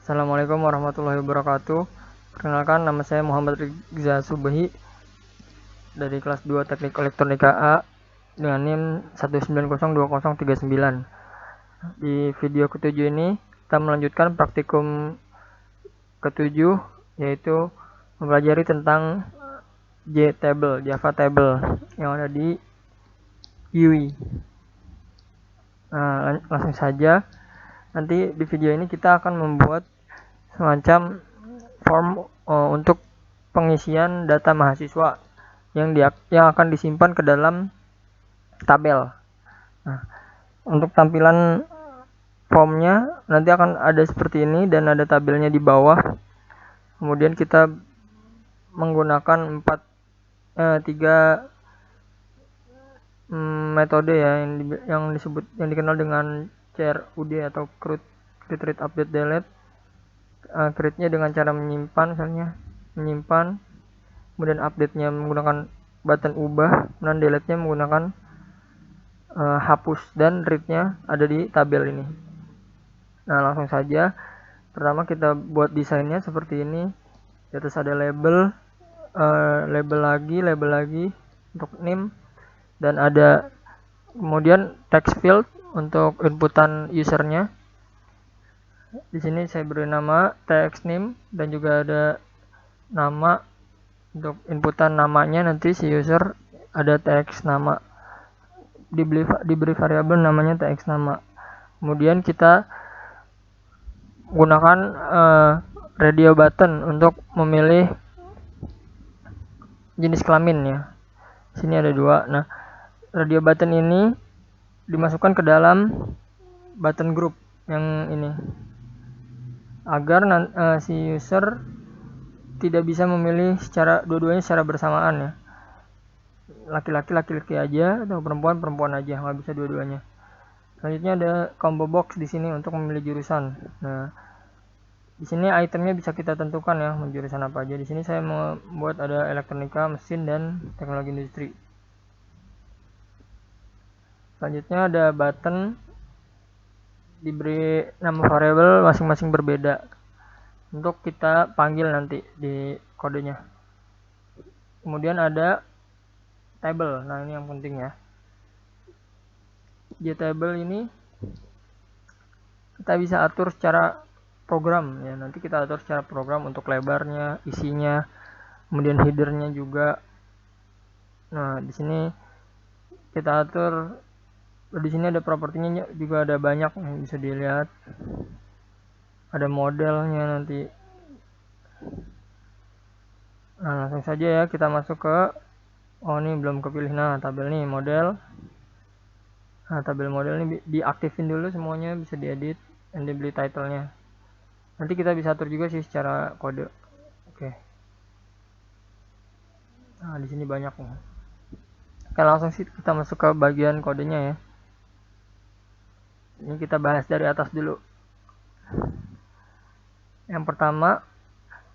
Assalamualaikum warahmatullahi wabarakatuh. Perkenalkan, nama saya Muhammad Rizza Subahi dari kelas 2 Teknik Elektronika A dengan NIM 1902039. Di video ketujuh ini kita melanjutkan praktikum ketujuh, yaitu mempelajari tentang JTable, Java Table yang ada di UI. Nah, langsung saja. Nanti di video ini kita akan membuat semacam form untuk pengisian data mahasiswa yang akan disimpan ke dalam tabel. Nah, untuk tampilan formnya nanti akan ada seperti ini dan ada tabelnya di bawah. Kemudian kita menggunakan tiga metode ya yang dikenal dengan CRUD atau create, read, update, delete. Create-nya dengan cara menyimpan, kemudian update-nya menggunakan button ubah, dan delete-nya menggunakan hapus, dan read-nya ada di tabel ini. Nah, langsung saja. Pertama kita buat desainnya seperti ini. Di atas ada label, label lagi untuk name, dan ada kemudian text field untuk inputan usernya. Di sini saya beri nama text name dan juga ada nama untuk inputan namanya. Nanti si user ada text nama, diberi variabel namanya text nama. Kemudian kita gunakan radio button untuk memilih jenis kelamin ya. Sini ada dua. Nah, radio button ini dimasukkan ke dalam button group yang ini agar si user tidak bisa memilih dua-duanya secara bersamaan ya. Laki-laki aja atau perempuan aja, nggak bisa dua-duanya. Selanjutnya ada combo box di sini untuk memilih jurusan. Nah, di sini itemnya bisa kita tentukan ya, mau jurusan apa aja. Di sini saya membuat ada elektronika, mesin, dan teknologi industri. Selanjutnya ada button, diberi nama variabel masing-masing berbeda untuk kita panggil nanti di kodenya. Kemudian ada table. Nah, ini yang penting ya. Di table ini kita bisa atur secara program ya. Nanti kita atur secara program untuk lebarnya, isinya, kemudian headernya juga. Nah, di sini kita atur. Di sini ada propertinya juga, ada banyak yang bisa dilihat. Ada modelnya nanti. Nah, langsung saja ya kita masuk ke ini belum kepilih. Nah, tabel nih model. Nah, tabel model ini diaktifin dulu semuanya, bisa diedit dan dibeli title-nya. Nanti kita bisa atur juga sih secara kode. Oke. Nah, di sini banyak nih. Oke, langsung sih kita masuk ke bagian kodenya ya. Ini kita bahas dari atas dulu. Yang pertama,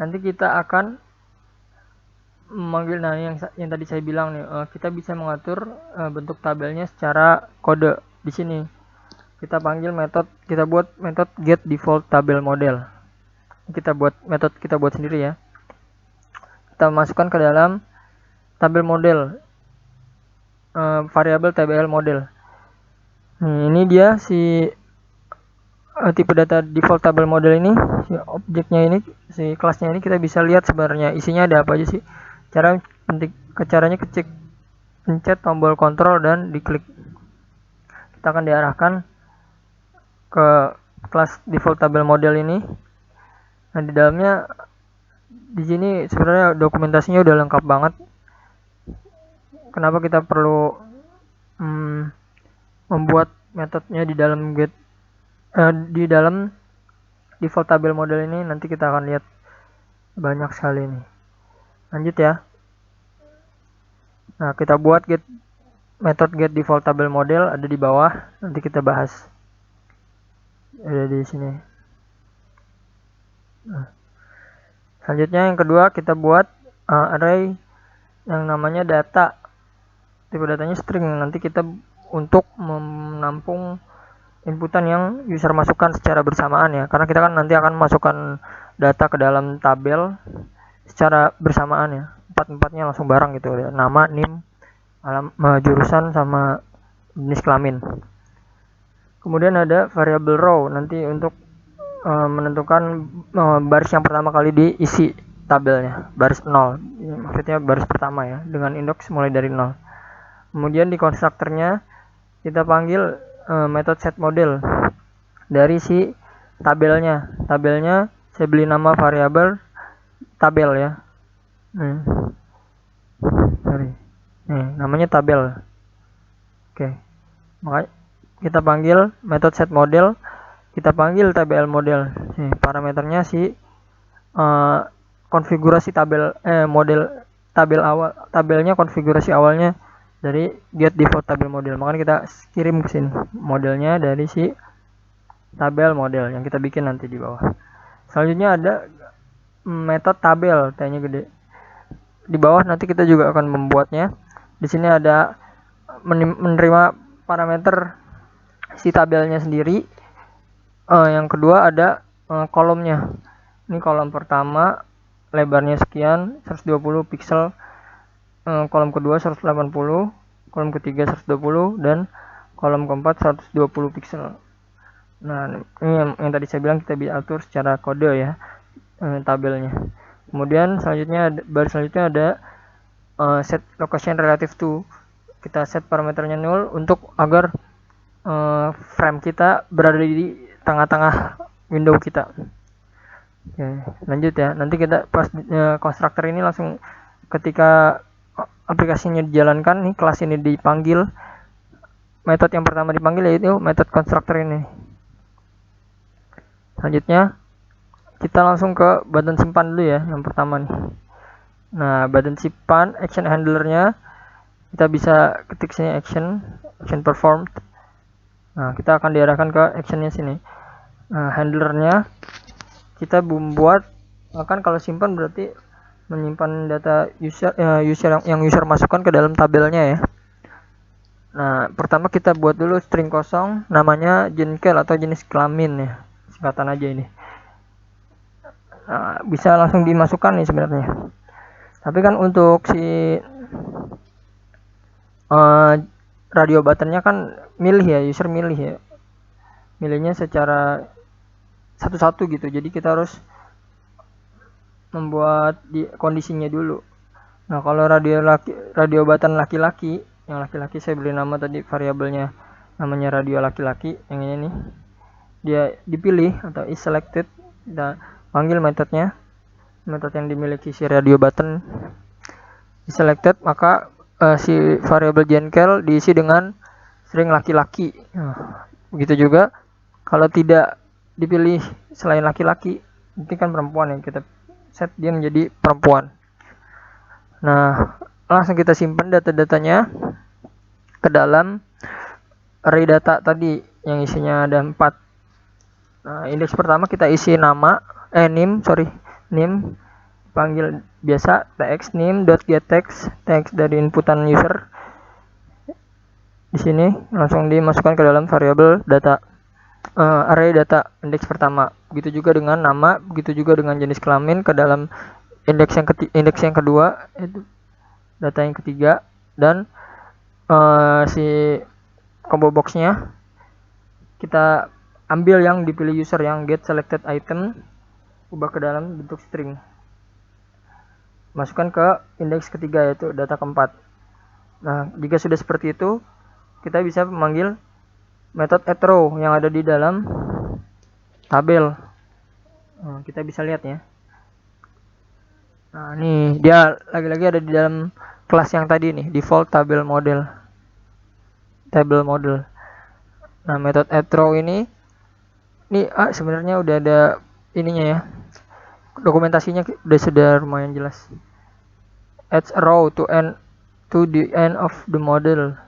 nanti kita akan memanggil, nah yang tadi saya bilang nih, kita bisa mengatur bentuk tabelnya secara kode. Di sini kita panggil kita buat metode get default table model. Kita buat sendiri ya. Kita masukkan ke dalam tabel model variabel tbl model. Ini dia si tipe data default table model ini, si objeknya ini, si kelasnya ini. Kita bisa lihat sebenarnya isinya ada apa aja sih. Caranya pencet tombol kontrol dan diklik. Kita akan diarahkan ke kelas default table model ini. Nah, di dalamnya di sini sebenarnya dokumentasinya udah lengkap banget. Kenapa kita perlu membuat metodenya di dalam default table model ini? Nanti kita akan lihat banyak sekali nih. Lanjut ya. Nah, kita buat metode get default table model ada di bawah. Nanti kita bahas. Ada di sini. Nah, selanjutnya yang kedua, kita buat array yang namanya data. Tipe datanya string. Nanti kita untuk menampung inputan yang user masukkan secara bersamaan ya, karena kita kan nanti akan masukkan data ke dalam tabel secara bersamaan ya, empat-empatnya langsung bareng gitu ya, nama, NIM, jurusan sama jenis kelamin. Kemudian ada variable row nanti untuk menentukan baris yang pertama kali diisi tabelnya, baris 0, maksudnya baris pertama ya, dengan indeks mulai dari 0. Kemudian di konstruktornya kita panggil method set model dari si tabelnya. Tabelnya saya beli nama variabel tabel ya. Namanya tabel. Oke. Maka kita panggil method set model, kita panggil tabel model. Parameternya si konfigurasi tabel model tabel awal, tabelnya konfigurasi awalnya dari get default tabel model. Makanya kita kirim ke sini modelnya dari si tabel model yang kita bikin nanti di bawah. Selanjutnya ada metode tabel, T-nya gede. Di bawah nanti kita juga akan membuatnya. Di sini ada menerima parameter si tabelnya sendiri. Yang kedua ada kolomnya. Ini kolom pertama lebarnya sekian, 120 pixel. Kolom kedua 180, kolom ketiga 120, dan kolom keempat 120 pixel. Nah, ini yang tadi saya bilang kita bisa atur secara kode ya, tabelnya. Kemudian baris selanjutnya ada set location relative to. Kita set parameternya 0 untuk agar frame kita berada di tengah-tengah window kita. Oke, lanjut ya. Nanti kita pas konstruktor ini langsung ketika aplikasinya dijalankan, nih kelas ini dipanggil, metode yang pertama dipanggil yaitu metode konstruktor ini. Selanjutnya kita langsung ke button simpan dulu ya, yang pertama nih. Nah, button simpan action handlernya kita bisa ketik sini action performed. Nah, kita akan diarahkan ke actionnya sini. Nah, handlernya kita buat, kan kalau simpan berarti menyimpan data user yang user masukkan ke dalam tabelnya ya. Nah, pertama kita buat dulu string kosong, namanya jenkel atau jenis kelamin ya, singkatan aja ini. Nah, bisa langsung dimasukkan nih sebenarnya. Tapi kan untuk si radio buttonnya kan milih ya, user milih ya, milihnya secara satu-satu gitu. Jadi kita harus membuat di kondisinya dulu. Nah, kalau radio button laki-laki, yang laki-laki saya beri nama tadi variabelnya namanya radio laki-laki, yang ini nih. Dia dipilih atau is selected, kita panggil metodenya, metode yang dimiliki si radio button is selected, maka si variabel jenkel diisi dengan string laki-laki. Nah, begitu juga kalau tidak dipilih selain laki-laki, ini kan perempuan ya, kita set dia menjadi perempuan. Nah, langsung kita simpan data-datanya ke dalam array data tadi yang isinya ada 4. Nah, indeks pertama kita isi nama, NIM panggil biasa tx nim.getText, text dari inputan user. Di sini langsung dimasukkan ke dalam variabel data, array data indeks pertama. Begitu juga dengan nama, begitu juga dengan jenis kelamin ke dalam indeks yang kedua, itu data yang ketiga, dan si combo boxnya kita ambil yang dipilih user, yang get selected item, ubah ke dalam bentuk string, masukkan ke indeks ketiga yaitu data keempat. Nah, jika sudah seperti itu, kita bisa memanggil metode addRow yang ada di dalam tabel. Nah, kita bisa lihat ya. Nah, nih dia lagi-lagi ada di dalam kelas yang tadi nih, default table model. Nah, metode addRow ini sebenarnya udah ada ininya ya. Dokumentasinya sudah lumayan jelas. Adds a row to the end of the model.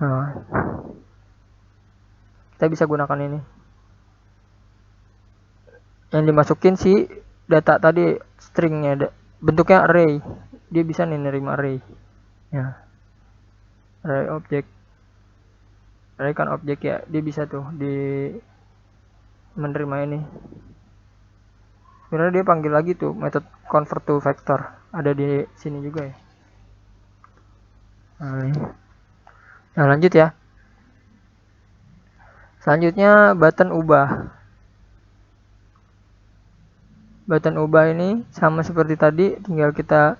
Nah, kita bisa gunakan ini. Yang dimasukin si data tadi stringnya, bentuknya array, dia bisa nih nerima array ya, array object. Ini kan objek ya, dia bisa tuh di menerima ini. Sebenarnya dia panggil lagi tuh metode convert to vector, ada di sini juga ya. Nah lanjut ya. Selanjutnya button ubah. Button ubah ini sama seperti tadi, tinggal kita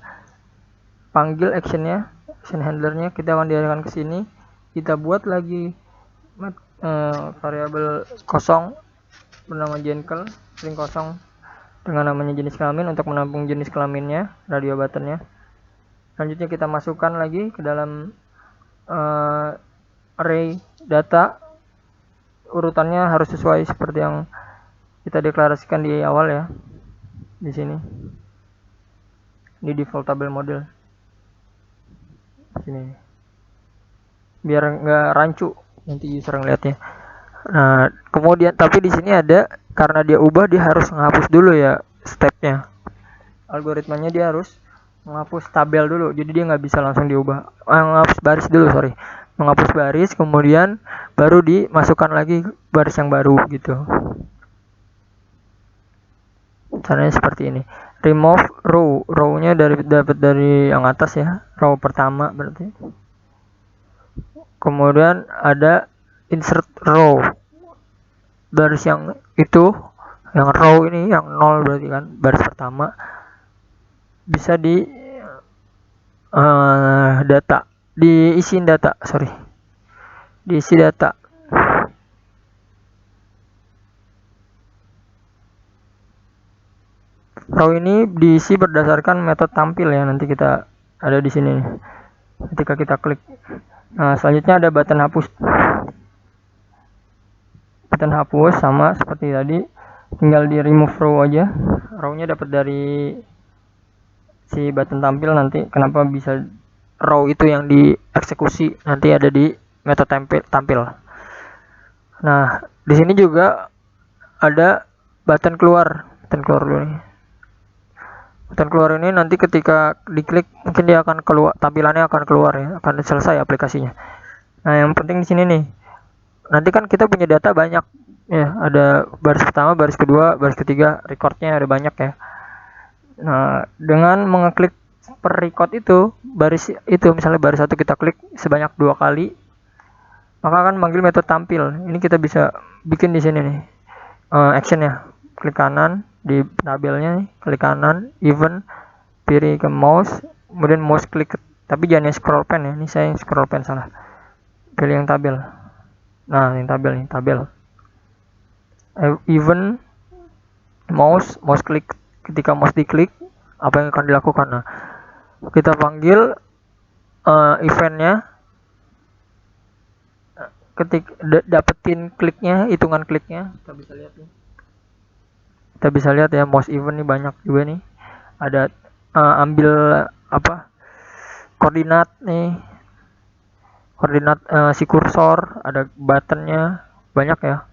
panggil actionnya, action handlernya, kita akan diarahkan ke sini. Kita buat lagi variabel kosong bernama Jenkel, string kosong dengan namanya jenis kelamin untuk menampung jenis kelaminnya, radio buttonnya. Selanjutnya kita masukkan lagi ke dalam array data, urutannya harus sesuai seperti yang kita deklarasikan di awal ya, di sini di default table model sini, biar nggak rancu nanti user ngeliatnya. Nah kemudian tapi di sini ada, karena dia ubah dia harus menghapus dulu ya stepnya, algoritmanya dia harus menghapus tabel dulu, jadi dia nggak bisa langsung diubah, menghapus baris dulu, menghapus baris, kemudian baru dimasukkan lagi baris yang baru gitu. Caranya seperti ini. Remove row-nya dapat dari yang atas ya, row pertama berarti. Kemudian ada insert row, baris yang itu, yang row ini yang 0 berarti kan baris pertama, bisa di data, diisi data. Row ini diisi berdasarkan metode tampil ya, nanti kita ada di sini nih, ketika kita klik. Nah selanjutnya ada button hapus. Button hapus sama seperti tadi, tinggal di remove row aja, row-nya dapat dari si button tampil. Nanti kenapa bisa row itu yang dieksekusi, nanti ada di metode tampil. Nah di sini juga ada button keluar dulu nih. Button keluar ini nanti ketika diklik mungkin dia akan keluar, tampilannya akan keluar ya, akan selesai aplikasinya. Nah yang penting di sini nih, nanti kan kita punya data banyak ya, ada baris pertama, baris kedua, baris ketiga, recordnya ada banyak ya. Nah dengan mengeklik per record itu, baris itu misalnya baris 1 kita klik sebanyak 2 kali, maka akan manggil metode tampil. Ini kita bisa bikin di sini nih actionnya, klik kanan di tabelnya nih, klik kanan, even, pilih ke mouse, kemudian mouse klik, tapi jangan yang scroll pen ya, ini saya yang scroll pen salah, pilih yang tabel. Nah ini tabel even, mouse klik, ketika mouse diklik apa yang akan dilakukan. Nah kita panggil eventnya, ketik dapetin kliknya, hitungan kliknya kita bisa lihat nih. Kita bisa lihat ya, mouse event nih banyak juga nih, ada ambil koordinat nih, koordinat si kursor, ada buttonnya banyak ya.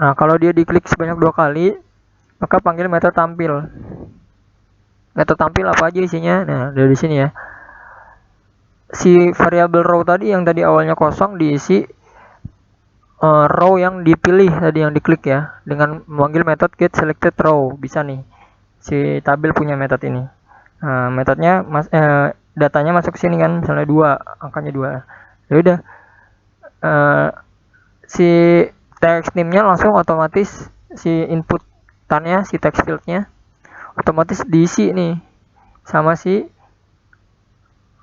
Nah kalau dia diklik sebanyak 2 kali, maka panggil metode tampil. Metode tampil apa aja isinya? Nah dari sini ya, si variabel row tadi yang tadi awalnya kosong diisi row yang dipilih tadi, yang diklik ya, dengan memanggil metode get selected row. Bisa nih si tabel punya metode ini. Nah metodenya datanya masuk ke sini kan, misalnya 2, angkanya 2. Ya udah si text name-nya langsung otomatis, si inputannya, si text field-nya otomatis diisi nih sama si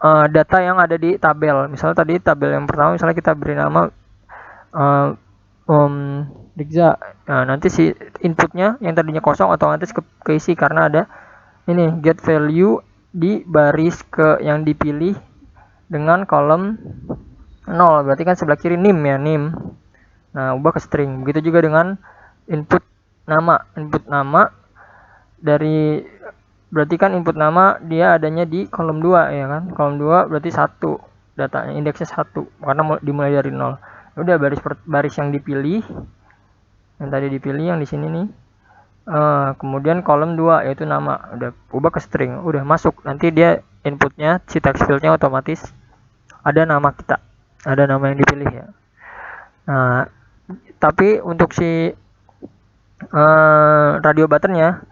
data yang ada di tabel. Misalnya tadi tabel yang pertama, misalnya kita beri nama Digza. Nah, nanti si inputnya yang tadinya kosong otomatis keisi karena ada ini get value di baris yang dipilih dengan kolom 0, berarti kan sebelah kiri nim ya, nim. Nah ubah ke string. Begitu juga dengan input nama dari, berarti kan input nama dia adanya di kolom 2 ya kan, kolom 2 berarti 1, datanya indeksnya 1 karena dimulai dari 0. Udah baris yang dipilih, yang tadi dipilih yang di sini nih, kemudian kolom 2 yaitu nama, udah ubah ke string, udah masuk. Nanti dia inputnya si text fieldnya otomatis ada nama kita. ada nama yang dipilih ya. Nah, tapi untuk si radio buttonnya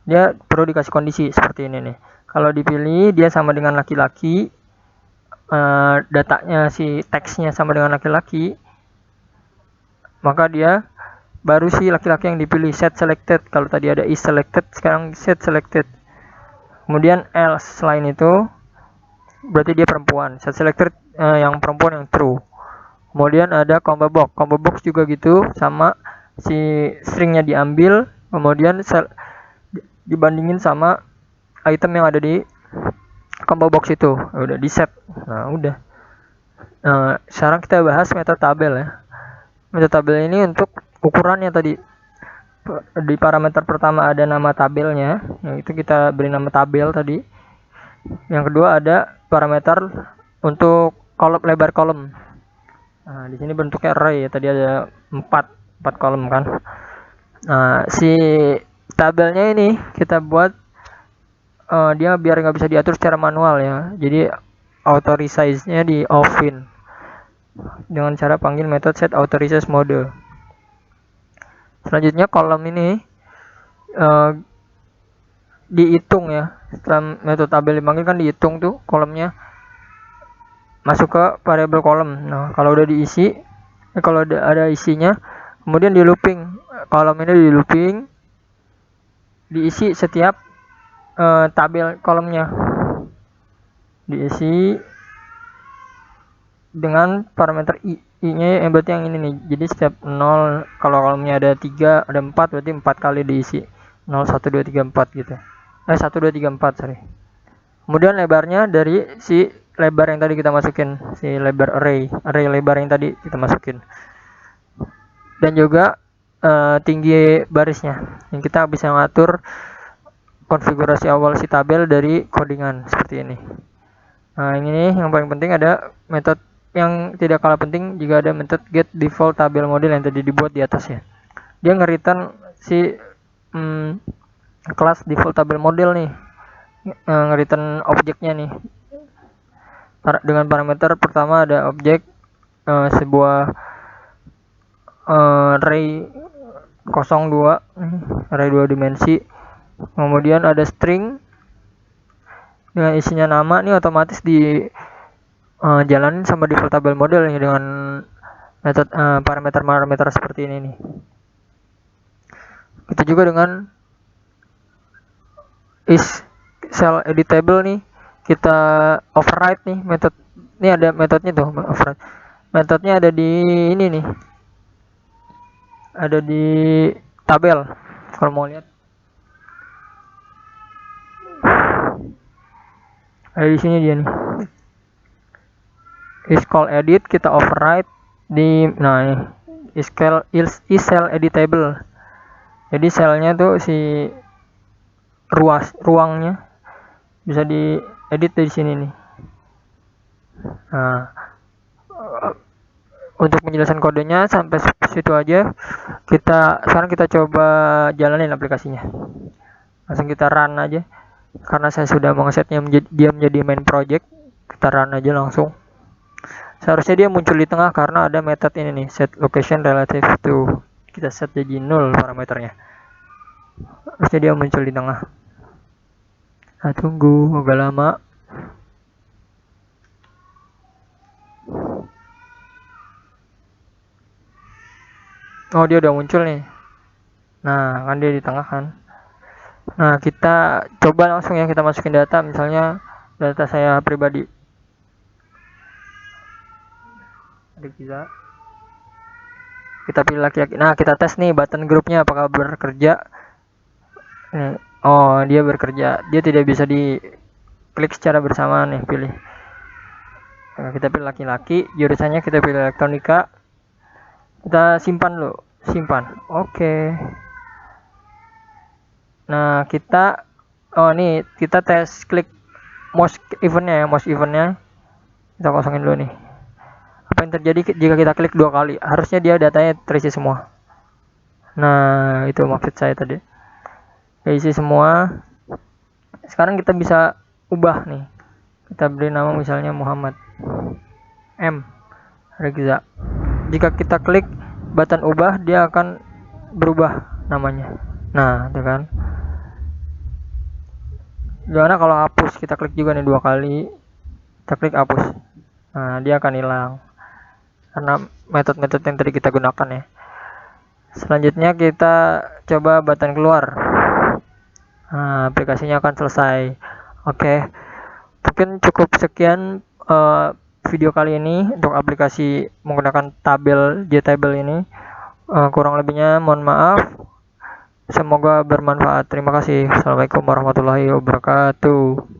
dia perlu dikasih kondisi seperti ini nih. Kalau dipilih dia sama dengan laki-laki, datanya si teksnya sama dengan laki-laki, maka dia baru si laki-laki yang dipilih, set selected. Kalau tadi ada is selected, sekarang set selected. Kemudian else, selain itu berarti dia perempuan, set selected yang perempuan yang true. Kemudian ada combo box juga gitu, sama si stringnya diambil, kemudian dibandingin sama item yang ada di combo box itu, udah di set. Nah udah. Sekarang kita bahas metode tabel ya. Metode tabel ini untuk ukurannya tadi. Di parameter pertama ada nama tabelnya, yaitu kita beri nama tabel tadi. Yang kedua ada parameter untuk lebar kolom. Nah, di sini bentuknya array ya, tadi ada 4 kolom kan. Nah, si tabelnya ini kita buat dia biar nggak bisa diatur secara manual ya. Jadi auto resize-nya di offin dengan cara panggil metode set auto resize mode. Selanjutnya kolom ini dihitung ya. Setelah metode tabel dipanggil kan dihitung tuh kolomnya masuk ke variabel kolom. Nah, kalau udah diisi, kalau ada isinya, kemudian di looping. Kolom ini di looping, diisi setiap tabel kolomnya. Diisi dengan parameter i-nya yang berarti yang ini nih. Jadi setiap 0, kalau kolomnya ada 3, ada 4, berarti 4 kali diisi. 0, 1, 2, 3, 4 gitu. 1, 2, 3, 4, sorry. Kemudian lebarnya dari si lebar yang tadi kita masukin, si lebar array lebar yang tadi kita masukin. Dan juga tinggi barisnya. Yang kita bisa ngatur konfigurasi awal si tabel dari codingan seperti ini. Nah, ini yang paling penting ada metode yang tidak kalah penting juga, ada metode get default tabel model yang tadi dibuat di atas ya. Dia nge-return si kelas default tabel model nih, nge-return objeknya nih. Dengan parameter pertama ada objek sebuah array 02, array 2 dimensi. Kemudian ada string dengan isinya nama, nih otomatis di jalanin sama default tabel model nih dengan metode parameter seperti ini nih. Itu juga dengan is cell editable nih, kita override nih metode. Ini ada metodenya tuh, override. Metodenya ada di ini nih. Ada di tabel. Kalau mau lihat. Ada di sini dia nih. Is call edit, kita override di ini is cell editable. Jadi selnya tuh si ruangnya bisa diedit dari sini nih. Nah, untuk penjelasan kodenya sampai situ aja. Sekarang kita coba jalanin aplikasinya. Langsung kita run aja. Karena saya sudah mengesetnya dia menjadi main project, kita run aja langsung. Seharusnya dia muncul di tengah karena ada metode ini nih, set location relative to. Kita set jadi 0 parameternya. Harusnya dia muncul di tengah. Nah, tunggu agak lama. Oh, dia udah muncul nih. Nah, kan dia di tengah kan. Nah, kita coba langsung ya, kita masukin data, misalnya data saya pribadi. Kita pilih laki-laki. Nah, kita tes nih button grupnya apakah bekerja. Nih. Oh, dia bekerja. Dia tidak bisa diklik secara bersamaan nih, pilih. Nah, kita pilih laki-laki, jurusannya kita pilih elektronika. Kita simpan dulu, simpan. Oke. Nah, kita kita tes klik mouse eventnya ya, mouse eventnya kita kosongin dulu nih. Apa yang terjadi jika kita klik 2 kali? Harusnya dia datanya terisi semua. Nah, itu maksud saya tadi. Isi semua. Sekarang kita bisa ubah nih. Kita beri nama misalnya Muhammad M. Regza. Jika kita klik button ubah, dia akan berubah namanya. Nah, itu kan. Gimana kalau hapus? Kita klik juga nih 2 kali. Kita klik hapus. Nah, dia akan hilang. Karena metode-metode yang tadi kita gunakan ya. Selanjutnya kita coba button keluar. Nah, aplikasinya akan selesai. Oke. Mungkin cukup sekian video kali ini untuk aplikasi menggunakan tabel JTable ini. Kurang lebihnya mohon maaf. Semoga bermanfaat. Terima kasih. Assalamualaikum warahmatullahi wabarakatuh.